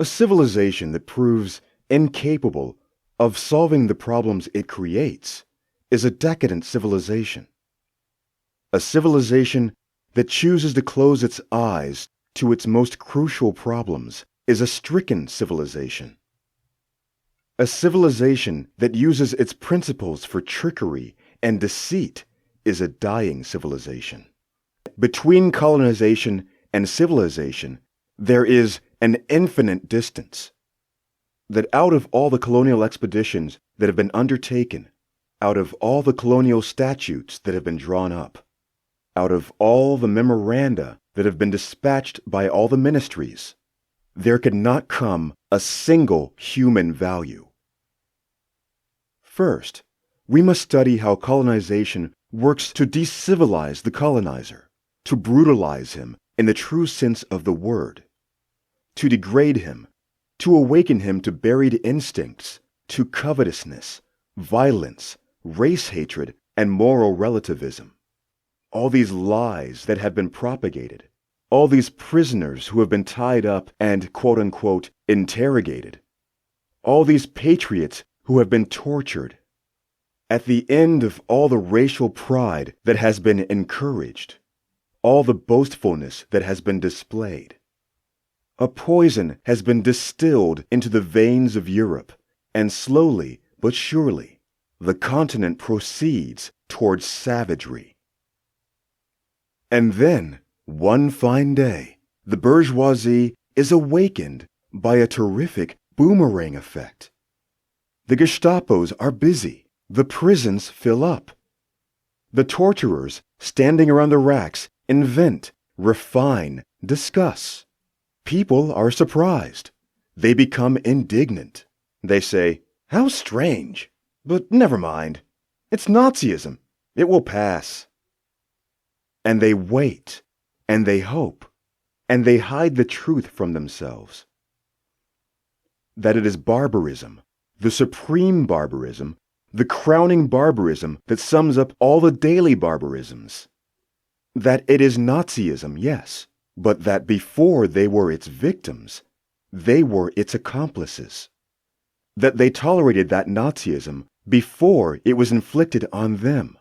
A civilization that proves incapable of solving the problems it creates is a decadent civilization. A civilization that chooses to close its eyes to its most crucial problems is a stricken civilization. A civilization that uses its principles for trickery and deceit is a dying civilization. Between colonization and civilization, there is an infinite distance. That out of all the colonial expeditions that have been undertaken, out of all the colonial statutes that have been drawn up, out of all the memoranda that have been dispatched by all the ministries, there could not come a single human value. First, we must study how colonization works to decivilize the colonizer, to brutalize him in the true sense of the word, to degrade him, to awaken him to buried instincts, to covetousness, violence, race hatred, and moral relativism. All these lies that have been propagated, all these prisoners who have been tied up and quote-unquote interrogated, all these patriots who have been tortured. At the end of all the racial pride that has been encouraged, all the boastfulness that has been displayed, a poison has been distilled into the veins of Europe, and slowly but surely, the continent proceeds towards savagery. And then, one fine day, the bourgeoisie is awakened by a terrific boomerang effect. The Gestapos are busy. The prisons fill up. The torturers, standing around the racks, invent, refine, discuss. People are surprised. They become indignant. They say, "How strange! But never mind. It's Nazism. It will pass." And they wait, and they hope, and they hide the truth from themselves. That it is barbarism, the supreme barbarism, the crowning barbarism that sums up all the daily barbarisms. That it is Nazism, yes, but that before they were its victims, they were its accomplices. That they tolerated that Nazism before it was inflicted on them.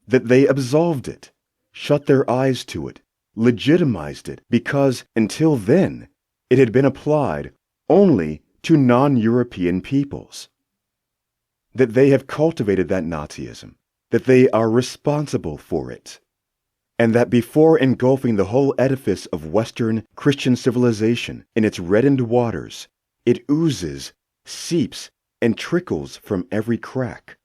That they absolved it, shut their eyes to it, legitimized it, because until then it had been applied only to non-European peoples. That they have cultivated that Nazism, that they are responsible for it, and that before engulfing the whole edifice of Western Christian civilization in its reddened waters, it oozes, seeps, and trickles from every crack.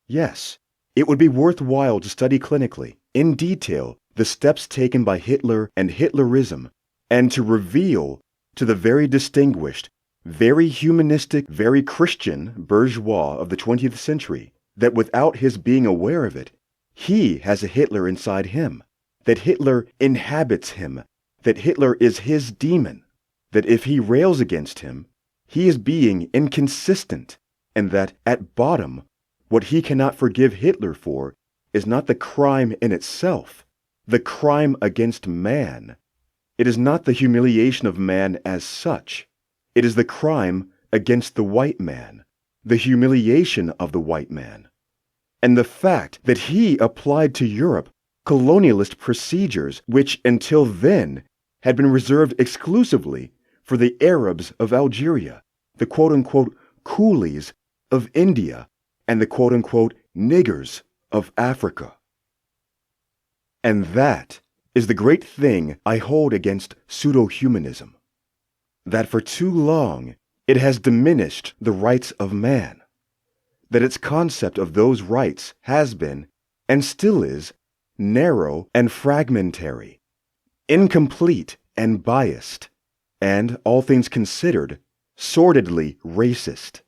Yes, it would be worthwhile to study clinically, in detail, the steps taken by Hitler and Hitlerism, and to reveal to the very distinguished, very humanistic, very Christian bourgeois of the 20th century that without his being aware of it, he has a Hitler inside him, that Hitler inhabits him, that Hitler is his demon, that if he rails against him, he is being inconsistent, and that at bottom, what he cannot forgive Hitler for is not the crime in itself, the crime against man. It is not the humiliation of man as such. It is the crime against the white man, the humiliation of the white man, and the fact that he applied to Europe colonialist procedures which until then had been reserved exclusively for the Arabs of Algeria, the quote-unquote coolies of India, and the quote-unquote niggers of Africa. And that is the great thing I hold against pseudo-humanism, that for too long it has diminished the rights of man, that its concept of those rights has been, and still is, narrow and fragmentary, incomplete and biased, and, all things considered, sordidly racist.